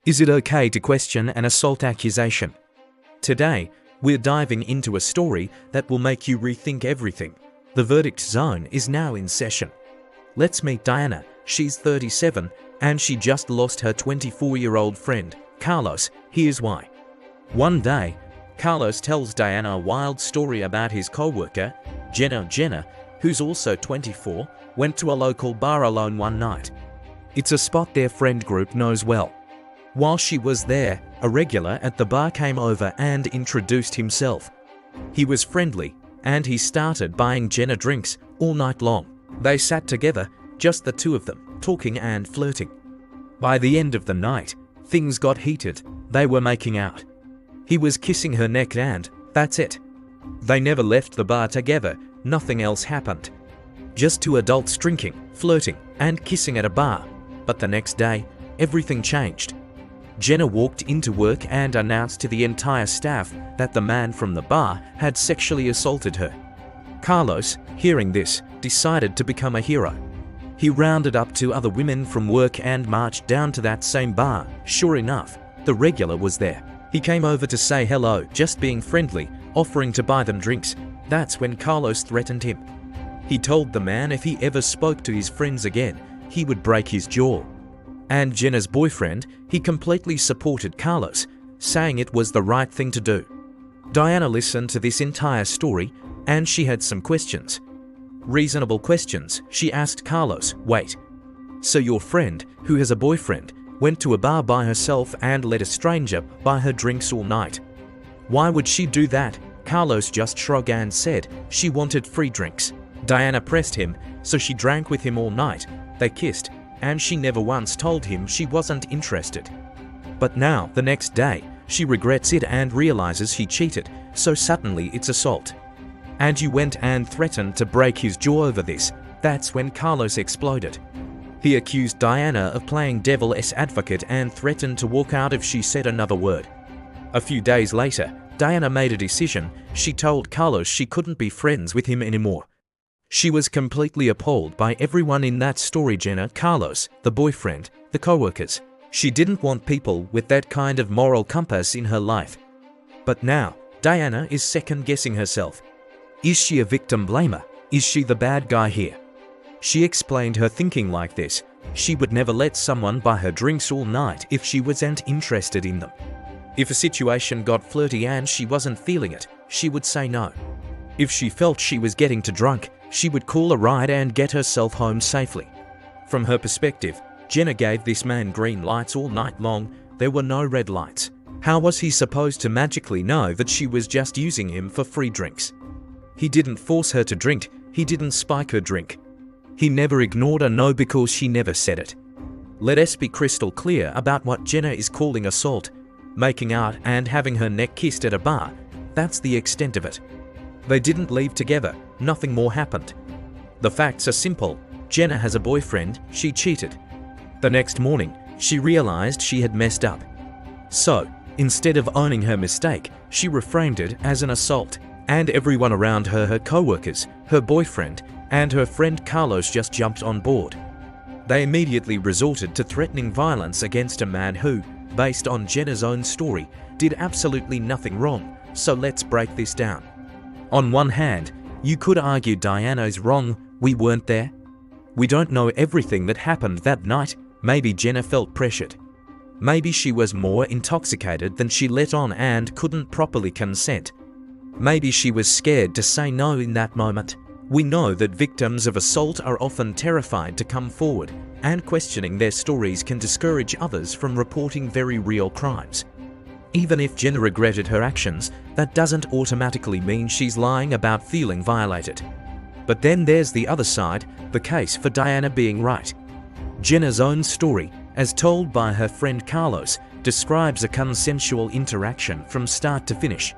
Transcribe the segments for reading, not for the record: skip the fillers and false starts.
Is it okay to question an assault accusation? Today, we're diving into a story that will make you rethink everything. The verdict zone is now in session. Let's meet Diana. She's 37 and she just lost her 24-year-old friend, Carlos. Here's why. One day, Carlos tells Diana a wild story about his coworker, Jenna, who's also 24, went to a local bar alone one night. It's a spot their friend group knows well. While she was there, a regular at the bar came over and introduced himself. He was friendly, and he started buying Jenna drinks all night long. They sat together, just the two of them, talking and flirting. By the end of the night, things got heated. They were making out. He was kissing her neck and that's it. They never left the bar together. Nothing else happened. Just two adults drinking, flirting, and kissing at a bar. But the next day, everything changed. Jenna walked into work and announced to the entire staff that the man from the bar had sexually assaulted her. Carlos, hearing this, decided to become a hero. He rounded up two other women from work and marched down to that same bar. Sure enough, the regular was there. He came over to say hello, just being friendly, offering to buy them drinks. That's when Carlos threatened him. He told the man if he ever spoke to his friends again, he would break his jaw. And Jenna's boyfriend, he completely supported Carlos, saying it was the right thing to do. Diana listened to this entire story and she had some questions. Reasonable questions. She asked Carlos, wait, so your friend, who has a boyfriend, went to a bar by herself and let a stranger buy her drinks all night? Why would she do that? Carlos just shrugged and said she wanted free drinks. Diana pressed him, so she drank with him all night. They kissed, and she never once told him she wasn't interested. But now, the next day, she regrets it and realizes he cheated, so suddenly it's assault. And you went and threatened to break his jaw over this. That's when Carlos exploded. He accused Diana of playing devil's advocate and threatened to walk out if she said another word. A few days later, Diana made a decision. She told Carlos she couldn't be friends with him anymore. She was completely appalled by everyone in that story: Jenna, Carlos, the boyfriend, the coworkers. She didn't want people with that kind of moral compass in her life. But now, Diana is second-guessing herself. Is she a victim blamer? Is she the bad guy here? She explained her thinking like this: she would never let someone buy her drinks all night if she wasn't interested in them. If a situation got flirty and she wasn't feeling it, she would say no. If she felt she was getting too drunk, she would call a ride and get herself home safely. From her perspective, Jenna gave this man green lights all night long. There were no red lights. How was he supposed to magically know that she was just using him for free drinks? He didn't force her to drink. He didn't spike her drink. He never ignored a no because she never said it. Let us be crystal clear about what Jenna is calling assault. Making out and having her neck kissed at a bar, that's the extent of it. They didn't leave together. Nothing more happened. The facts are simple. Jenna has a boyfriend. She cheated. The next morning, she realized she had messed up. So, instead of owning her mistake, she reframed it as an assault. And everyone around her, her coworkers, her boyfriend, and her friend Carlos just jumped on board. They immediately resorted to threatening violence against a man who, based on Jenna's own story, did absolutely nothing wrong. So let's break this down. On one hand, you could argue Diana's wrong. We weren't there. We don't know everything that happened that night. Maybe Jenna felt pressured. Maybe she was more intoxicated than she let on and couldn't properly consent. Maybe she was scared to say no in that moment. We know that victims of assault are often terrified to come forward, and questioning their stories can discourage others from reporting very real crimes. Even if Jenna regretted her actions, that doesn't automatically mean she's lying about feeling violated. But then there's the other side, the case for Diana being right. Jenna's own story, as told by her friend Carlos, describes a consensual interaction from start to finish.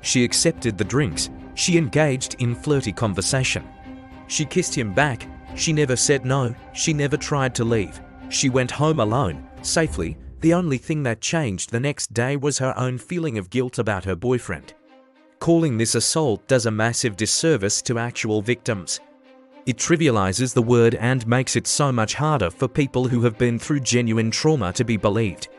She accepted the drinks. She engaged in flirty conversation. She kissed him back. She never said no. She never tried to leave. She went home alone, safely. The only thing that changed the next day was her own feeling of guilt about her boyfriend. Calling this assault does a massive disservice to actual victims. It trivializes the word and makes it so much harder for people who have been through genuine trauma to be believed.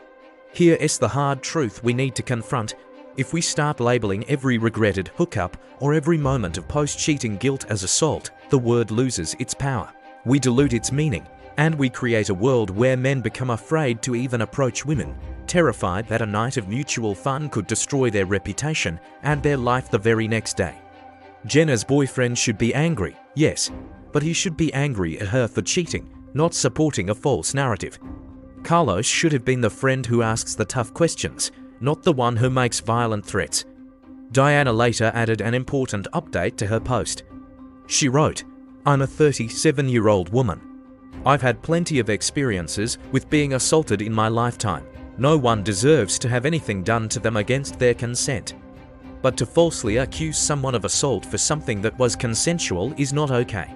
Here is the hard truth we need to confront. If we start labeling every regretted hookup or every moment of post-cheating guilt as assault, the word loses its power. We dilute its meaning, and we create a world where men become afraid to even approach women, terrified that a night of mutual fun could destroy their reputation and their life the very next day. Jenna's boyfriend should be angry, yes, but he should be angry at her for cheating, not supporting a false narrative. Carlos should have been the friend who asks the tough questions, not the one who makes violent threats. Diana later added an important update to her post. She wrote, "I'm a 37-year-old woman. I've had plenty of experiences with being assaulted in my lifetime. No one deserves to have anything done to them against their consent. But to falsely accuse someone of assault for something that was consensual is not okay.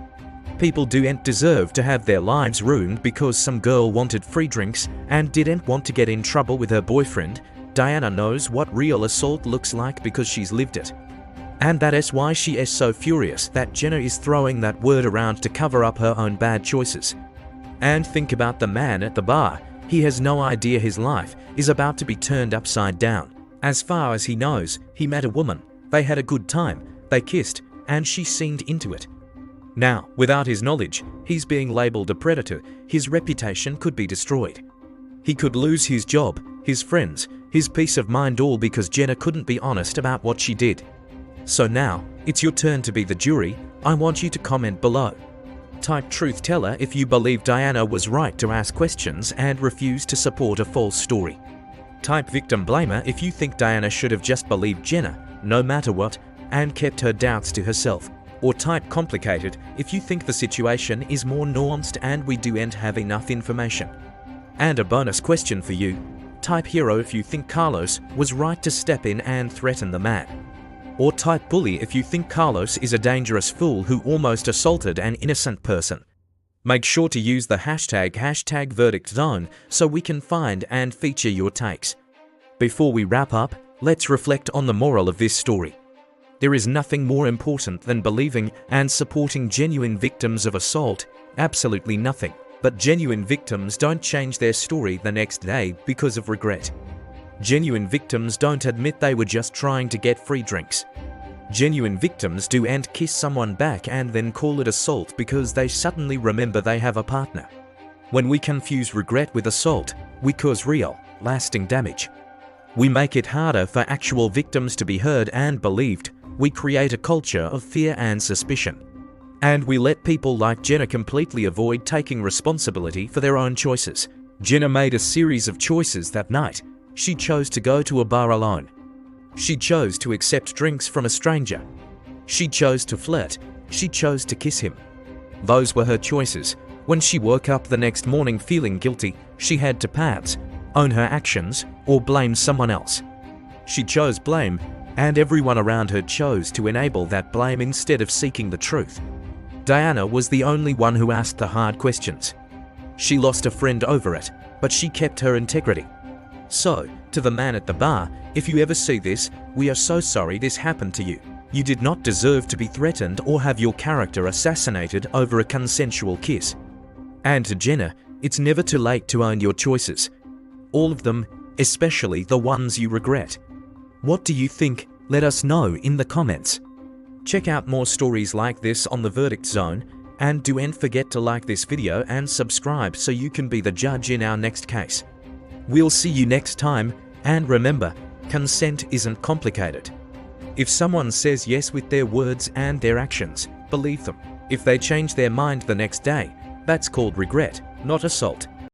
People don't deserve to have their lives ruined because some girl wanted free drinks and didn't want to get in trouble with her boyfriend. Diana knows what real assault looks like because she's lived it. And that is why she is so furious that Jenna is throwing that word around to cover up her own bad choices. And think about the man at the bar. He has no idea his life is about to be turned upside down. As far as he knows, he met a woman, they had a good time, they kissed, and she seemed into it. Now, without his knowledge, he's being labeled a predator. His reputation could be destroyed. He could lose his job, his friends, his peace of mind, all because Jenna couldn't be honest about what she did. So now, it's your turn to be the jury. I want you to comment below. Type truth teller if you believe Diana was right to ask questions and refuse to support a false story. Type victim blamer if you think Diana should have just believed Jenna, no matter what, and kept her doubts to herself. Or type complicated if you think the situation is more nuanced and we don't have enough information. And a bonus question for you. Type hero if you think Carlos was right to step in and threaten the man. Or type bully if you think Carlos is a dangerous fool who almost assaulted an innocent person. Make sure to use the hashtag #VerdictZone so we can find and feature your takes. Before we wrap up, let's reflect on the moral of this story. There is nothing more important than believing and supporting genuine victims of assault, absolutely nothing. But genuine victims don't change their story the next day because of regret. Genuine victims don't admit they were just trying to get free drinks. Genuine victims do and kiss someone back and then call it assault because they suddenly remember they have a partner. When we confuse regret with assault, we cause real, lasting damage. We make it harder for actual victims to be heard and believed. We create a culture of fear and suspicion. And we let people like Jenna completely avoid taking responsibility for their own choices. Jenna made a series of choices that night. She chose to go to a bar alone. She chose to accept drinks from a stranger. She chose to flirt. She chose to kiss him. Those were her choices. When she woke up the next morning feeling guilty, she had to pants, own her actions, or blame someone else. She chose blame, and everyone around her chose to enable that blame instead of seeking the truth. Diana was the only one who asked the hard questions. She lost a friend over it, but she kept her integrity. So, to the man at the bar, if you ever see this, we are so sorry this happened to you. You did not deserve to be threatened or have your character assassinated over a consensual kiss. And to Jenna, it's never too late to own your choices. All of them, especially the ones you regret. What do you think? Let us know in the comments. Check out more stories like this on the Verdict Zone, and don't forget to like this video and subscribe so you can be the judge in our next case. We'll see you next time, and remember, consent isn't complicated. If someone says yes with their words and their actions, believe them. If they change their mind the next day, that's called regret, not assault.